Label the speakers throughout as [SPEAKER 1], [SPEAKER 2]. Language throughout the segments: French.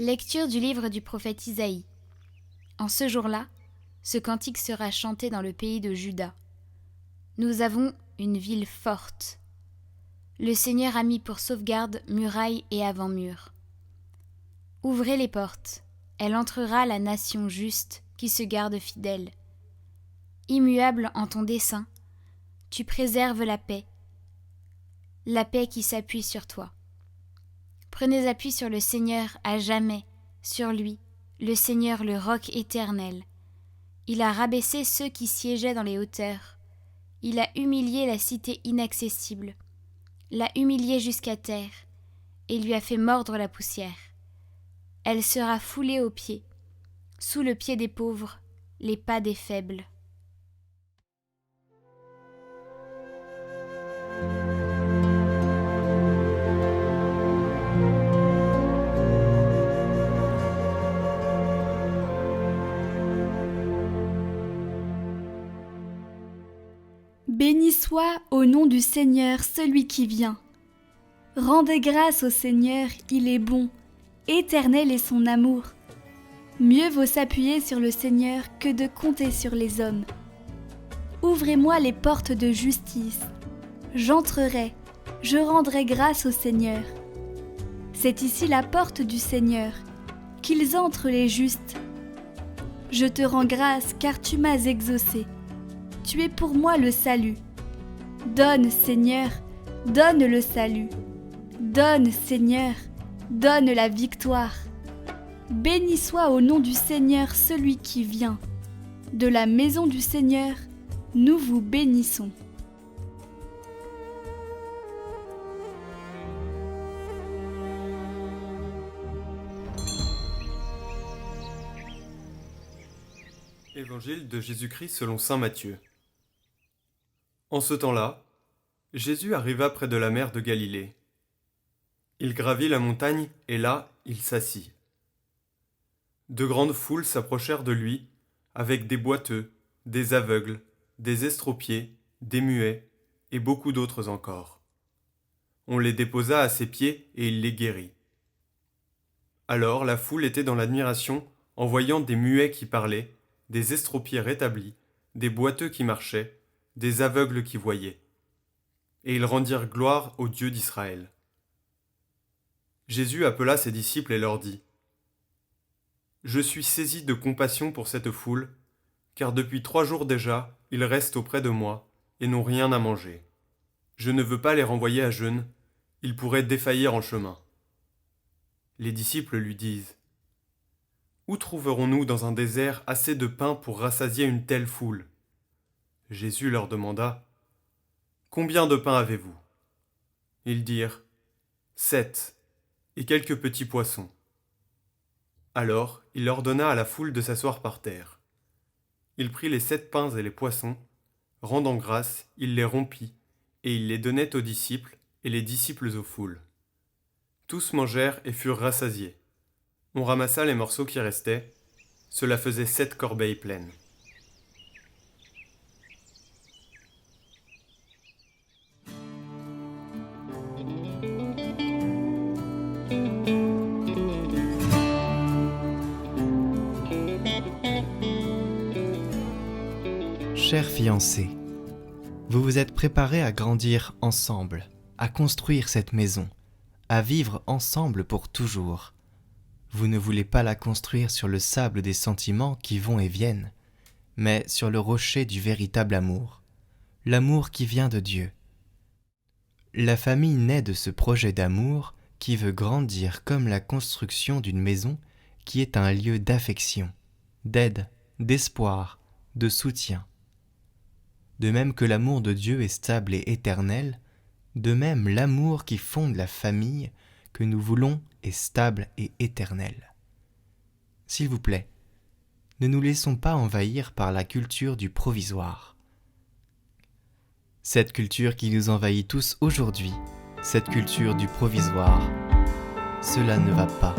[SPEAKER 1] Lecture du livre du prophète Isaïe. En ce jour-là, ce cantique sera chanté dans le pays de Juda. Nous avons une ville forte. Le Seigneur a mis pour sauvegarde murailles et avant-murs. Ouvrez les portes, elle entrera la nation juste qui se garde fidèle. Immuable en ton dessein, tu préserves la paix qui s'appuie sur toi. Prenez appui sur le Seigneur à jamais, sur lui, le Seigneur le roc éternel. Il a rabaissé ceux qui siégeaient dans les hauteurs. Il a humilié la cité inaccessible, l'a humiliée jusqu'à terre, et lui a fait mordre la poussière. Elle sera foulée aux pieds, sous le pied des pauvres, les pas des faibles.
[SPEAKER 2] Béni soit au nom du Seigneur celui qui vient. Rendez grâce au Seigneur, il est bon, éternel est son amour. Mieux vaut s'appuyer sur le Seigneur que de compter sur les hommes. Ouvrez-moi les portes de justice. J'entrerai, je rendrai grâce au Seigneur. C'est ici la porte du Seigneur, qu'ils entrent les justes. Je te rends grâce car tu m'as exaucé. Tu es pour moi le salut. Donne, Seigneur, donne le salut. Donne, Seigneur, donne la victoire. Béni soit au nom du Seigneur celui qui vient. De la maison du Seigneur, nous vous bénissons.
[SPEAKER 3] Évangile de Jésus-Christ selon saint Matthieu. En ce temps-là, Jésus arriva près de la mer de Galilée. Il gravit la montagne et là, il s'assit. De grandes foules s'approchèrent de lui, avec des boiteux, des aveugles, des estropiés, des muets et beaucoup d'autres encore. On les déposa à ses pieds et il les guérit. Alors la foule était dans l'admiration en voyant des muets qui parlaient, des estropiés rétablis, des boiteux qui marchaient, des aveugles qui voyaient. Et ils rendirent gloire au Dieu d'Israël. Jésus appela ses disciples et leur dit : « Je suis saisi de compassion pour cette foule, car depuis 3 jours déjà, ils restent auprès de moi et n'ont rien à manger. Je ne veux pas les renvoyer à jeûne, ils pourraient défaillir en chemin. » Les disciples lui disent : « Où trouverons-nous dans un désert assez de pain pour rassasier une telle foule ? » Jésus leur demanda : « Combien de pain avez-vous ? » Ils dirent : « 7, et quelques petits poissons. » Alors il ordonna à la foule de s'asseoir par terre. Il prit les 7 pains et les poissons, rendant grâce, il les rompit, et il les donnait aux disciples, et les disciples aux foules. Tous mangèrent et furent rassasiés. On ramassa les morceaux qui restaient, cela faisait 7 corbeilles pleines.
[SPEAKER 4] Chers fiancés, vous vous êtes préparés à grandir ensemble, à construire cette maison, à vivre ensemble pour toujours. Vous ne voulez pas la construire sur le sable des sentiments qui vont et viennent, mais sur le rocher du véritable amour, l'amour qui vient de Dieu. La famille naît de ce projet d'amour qui veut grandir comme la construction d'une maison qui est un lieu d'affection, d'aide, d'espoir, de soutien. De même que l'amour de Dieu est stable et éternel, de même l'amour qui fonde la famille que nous voulons est stable et éternel. S'il vous plaît, ne nous laissons pas envahir par la culture du provisoire. Cette culture qui nous envahit tous aujourd'hui, cette culture du provisoire, cela ne va pas.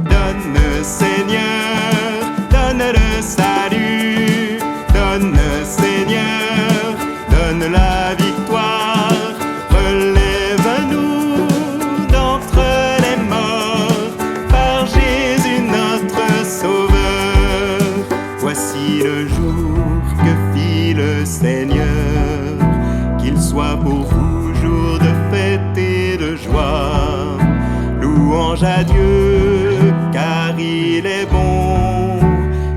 [SPEAKER 5] Donne, Seigneur, donne le salut, donne, Seigneur, donne la victoire, relève-nous. Seigneur, qu'il soit pour vous jour de fête et de joie. Louange à Dieu, car il est bon,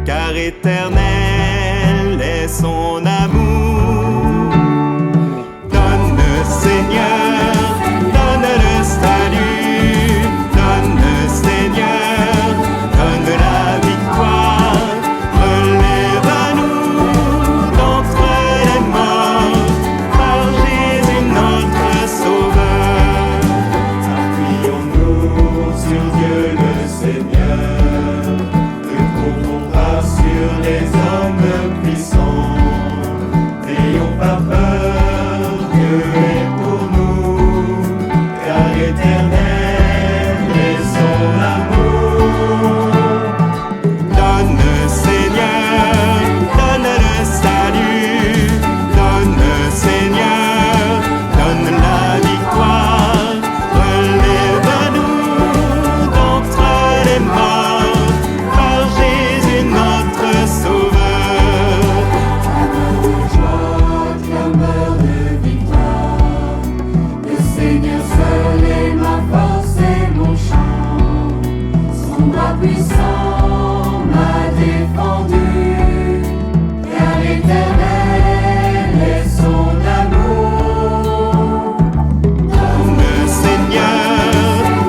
[SPEAKER 5] car éternel est son amour. Donne, Seigneur, donne le salut, donne, Seigneur, donne la victoire. Relève-nous d'entre les morts, par Jésus notre Sauveur. Appuyons-nous sur Dieu le Seigneur, ne comptons pas sur les hommes puissants. N'ayons pas peur, Dieu est pour nous, car éternel est son amour. Donne, Seigneur, donne le salut, donne, Seigneur, donne la victoire. Relève-nous d'entre les morts, par Jésus notre Sauveur. Joie, clameur de victoire, le Seigneur seul est ma force et mon chant. Son bras puissant m'a défendu, car éternel est son amour. Donne, Seigneur,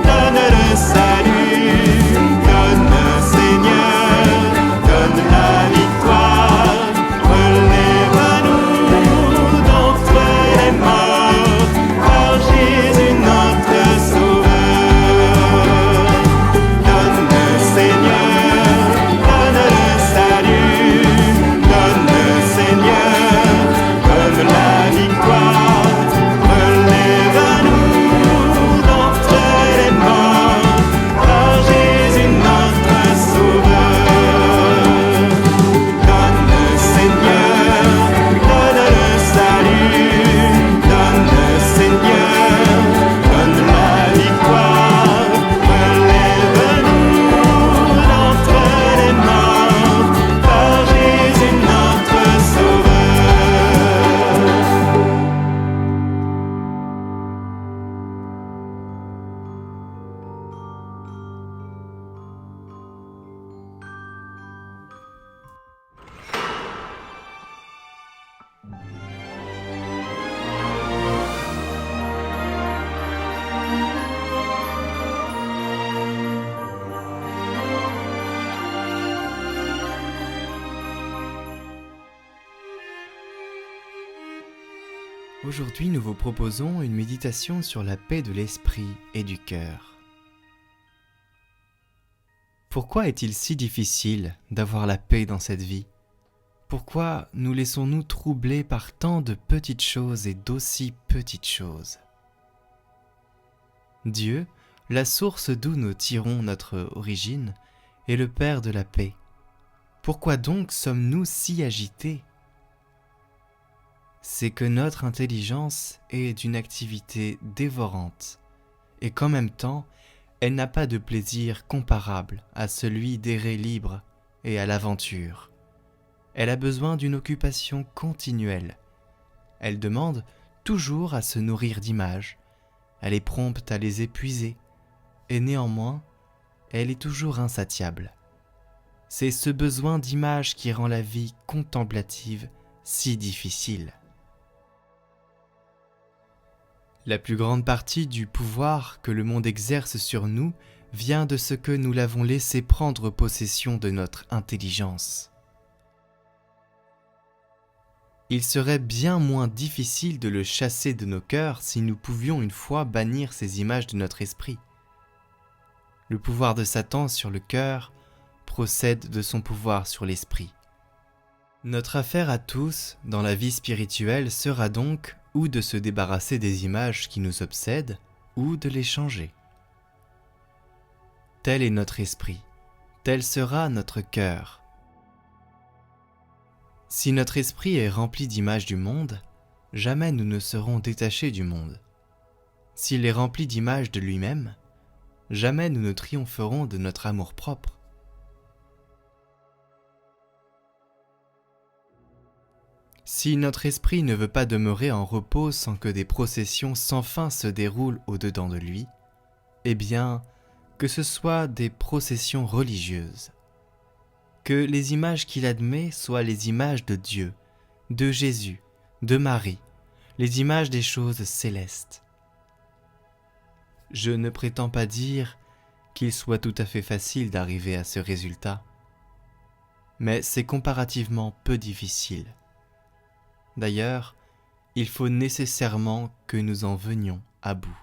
[SPEAKER 5] donne le salut, donne, Seigneur, donne la victoire. Relève-nous d'entre les morts, par Jésus notre Sauveur. Donne, Seigneur, donne le salut, donne, Seigneur, donne la victoire. Relève-nous d'entre les morts, par Jésus notre Sauveur. Donne, Seigneur, donne le salut, donne, Seigneur, donne la victoire. Relève-nous d'entre les morts, par Jésus notre Sauveur.
[SPEAKER 4] Aujourd'hui, nous vous proposons une méditation sur la paix de l'esprit et du cœur. Pourquoi est-il si difficile d'avoir la paix dans cette vie ? Pourquoi nous laissons-nous troubler par tant de petites choses et d'aussi petites choses ? Dieu, la source d'où nous tirons notre origine, est le Père de la paix. Pourquoi donc sommes-nous si agités ? C'est que notre intelligence est d'une activité dévorante et qu'en même temps, elle n'a pas de plaisir comparable à celui d'errer libre et à l'aventure. Elle a besoin d'une occupation continuelle. Elle demande toujours à se nourrir d'images. Elle est prompte à les épuiser et néanmoins, elle est toujours insatiable. C'est ce besoin d'images qui rend la vie contemplative si difficile. La plus grande partie du pouvoir que le monde exerce sur nous vient de ce que nous l'avons laissé prendre possession de notre intelligence. Il serait bien moins difficile de le chasser de nos cœurs si nous pouvions une fois bannir ces images de notre esprit. Le pouvoir de Satan sur le cœur procède de son pouvoir sur l'esprit. Notre affaire à tous, dans la vie spirituelle, sera donc ou de se débarrasser des images qui nous obsèdent, ou de les changer. Tel est notre esprit, tel sera notre cœur. Si notre esprit est rempli d'images du monde, jamais nous ne serons détachés du monde. S'il est rempli d'images de lui-même, jamais nous ne triompherons de notre amour-propre. Si notre esprit ne veut pas demeurer en repos sans que des processions sans fin se déroulent au-dedans de lui, eh bien, que ce soit des processions religieuses. Que les images qu'il admet soient les images de Dieu, de Jésus, de Marie, les images des choses célestes. Je ne prétends pas dire qu'il soit tout à fait facile d'arriver à ce résultat, mais c'est comparativement peu difficile. D'ailleurs, il faut nécessairement que nous en venions à bout.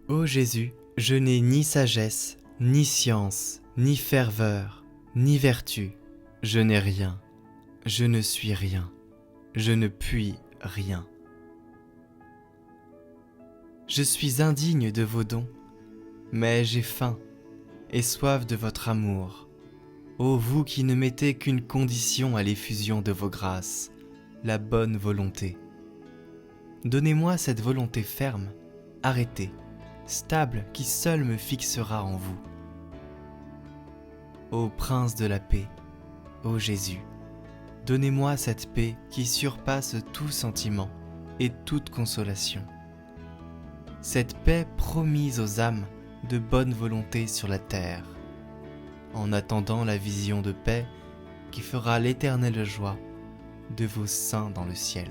[SPEAKER 4] Ô Jésus, je n'ai ni sagesse, ni science, ni ferveur, ni vertu. Je n'ai rien, je ne suis rien, je ne puis rien. Je suis indigne de vos dons, mais j'ai faim et soif de votre amour. Ô vous qui ne mettez qu'une condition à l'effusion de vos grâces, la bonne volonté. Donnez-moi cette volonté ferme, arrêtée, stable qui seule me fixera en vous. Ô Prince de la paix, ô Jésus, donnez-moi cette paix qui surpasse tout sentiment et toute consolation. Cette paix promise aux âmes de bonne volonté sur la terre, en attendant la vision de paix qui fera l'éternelle joie de vos saints dans le ciel.